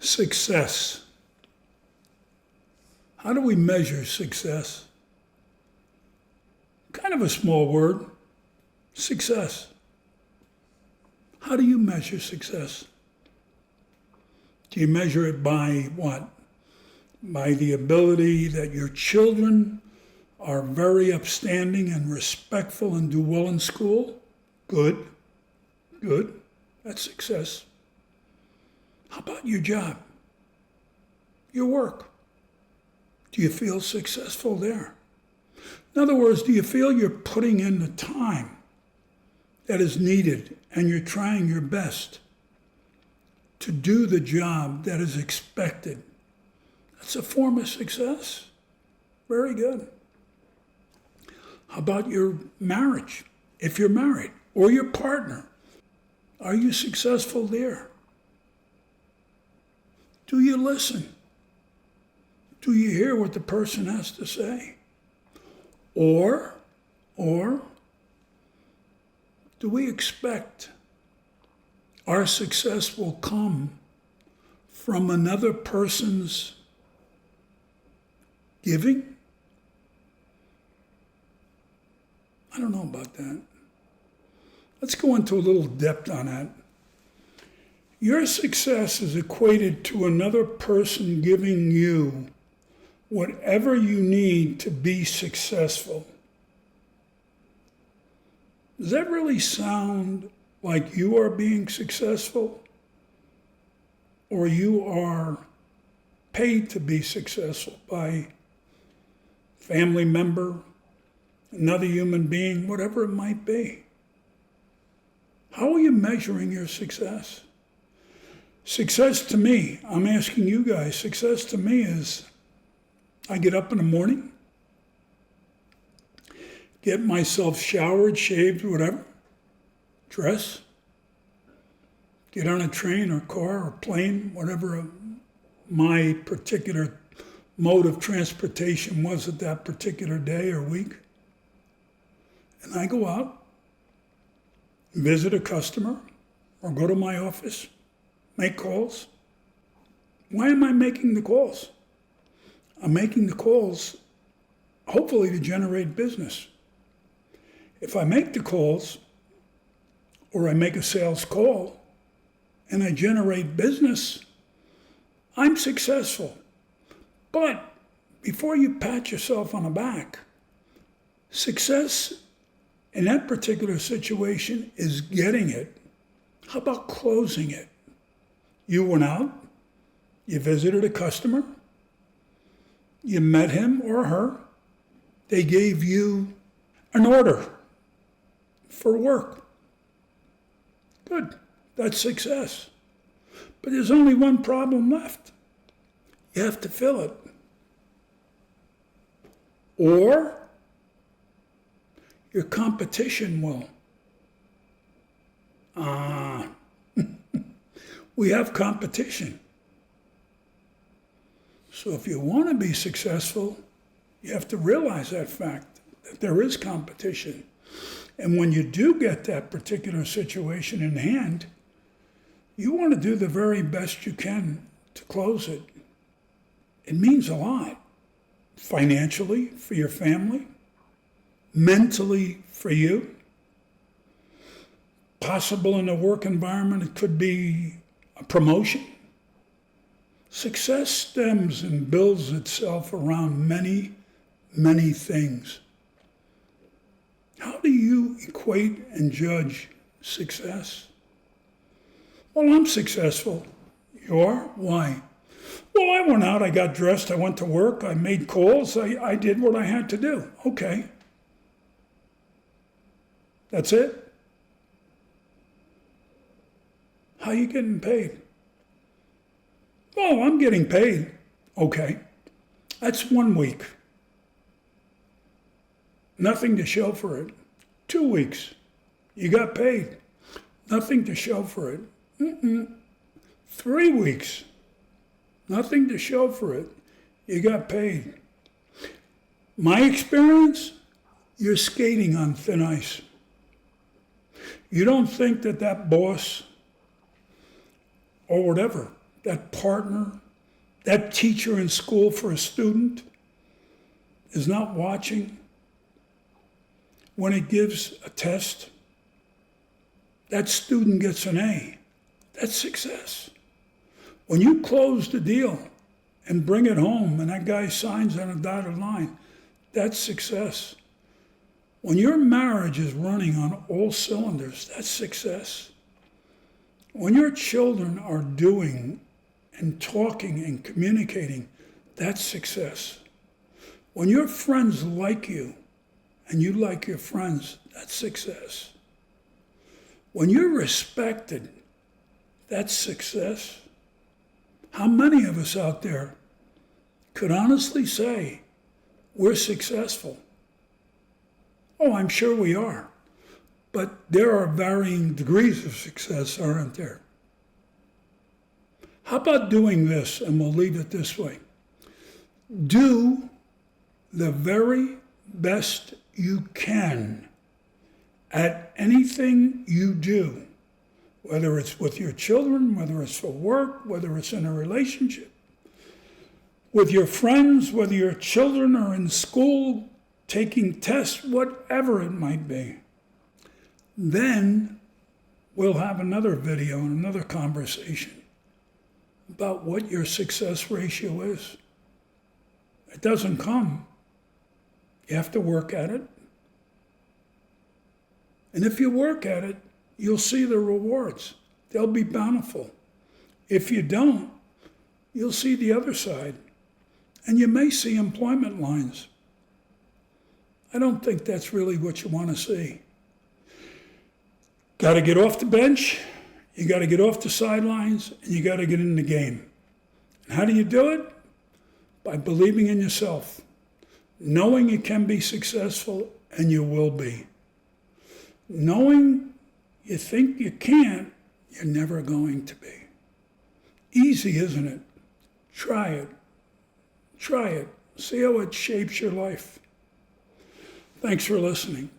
Success. How do we measure success? Kind of a small word. Success. How do you measure success? Do you measure it by what? By the ability that your children are very upstanding and respectful and do well in school? Good. Good. That's success. How about your job? Your work? Do you feel successful there? In other words, do you feel you're putting in the time that is needed and you're trying your best to do the job that is expected? That's a form of success. Very good. How about your marriage? If you're married, or your partner, are you successful there? Do you listen? Do you hear what the person has to say? Or do we expect our success will come from another person's giving? I don't know about that. Let's go into a little depth on that. Your success is equated to another person giving you whatever you need to be successful. Does that really sound like you are being successful? Or you are paid to be successful by family member, another human being, whatever it might be? How are you measuring your success? Success to me, I'm asking you guys, success to me is I get up in the morning, get myself showered, shaved, whatever, dress, get on a train or car or plane, whatever my particular mode of transportation was at that particular day or week. And I go out, visit a customer, or go to my office, make calls. Why am I making the calls? I'm making the calls hopefully to generate business. If I make the calls or I make a sales call and I generate business, I'm successful. But before you pat yourself on the back, success in that particular situation is getting it. How about closing it? You went out, you visited a customer, you met him or her, they gave you an order for work. Good, that's success. But there's only one problem left. You have to fill it. Or your competition will. We have competition. So if you want to be successful, you have to realize that fact, that there is competition. And when you do get that particular situation in hand, you want to do the very best you can to close it. It means a lot. Financially, for your family. Mentally, for you. Possible in a work environment, it could be a promotion. Success stems and builds itself around many, many things. How do you equate and judge success? Well, I'm successful. You are? Why? Well, I went out, I got dressed, I went to work, I made calls, I did what I had to do. Okay. That's it? How are you getting paid? Oh, I'm getting paid. Okay. That's 1 week. Nothing to show for it. 2 weeks. You got paid. Nothing to show for it. 3 weeks. Nothing to show for it. You got paid. My experience, you're skating on thin ice. You don't think that boss or whatever that partner, that teacher in school for a student is not watching when it gives a test, that student gets an A. That's success. When you close the deal and bring it home and that guy signs on a dotted line, that's success. When your marriage is running on all cylinders, that's success. When your children are doing and talking and communicating, that's success. When your friends like you and you like your friends, that's success. When you're respected, that's success. How many of us out there could honestly say we're successful? Oh, I'm sure we are. But there are varying degrees of success, aren't there? How about doing this, and we'll leave it this way. Do the very best you can at anything you do, whether it's with your children, whether it's for work, whether it's in a relationship, with your friends, whether your children are in school, taking tests, whatever it might be. Then we'll have another video and another conversation about what your success ratio is. It doesn't come. You have to work at it. And if you work at it, you'll see the rewards. They'll be bountiful. If you don't, you'll see the other side. And you may see employment lines. I don't think that's really what you want to see. Got to get off the bench, you got to get off the sidelines, and you got to get in the game. And how do you do it? By believing in yourself, knowing you can be successful, and you will be. Knowing you think you can't, you're never going to be. Easy, isn't it? Try it. Try it. See how it shapes your life. Thanks for listening.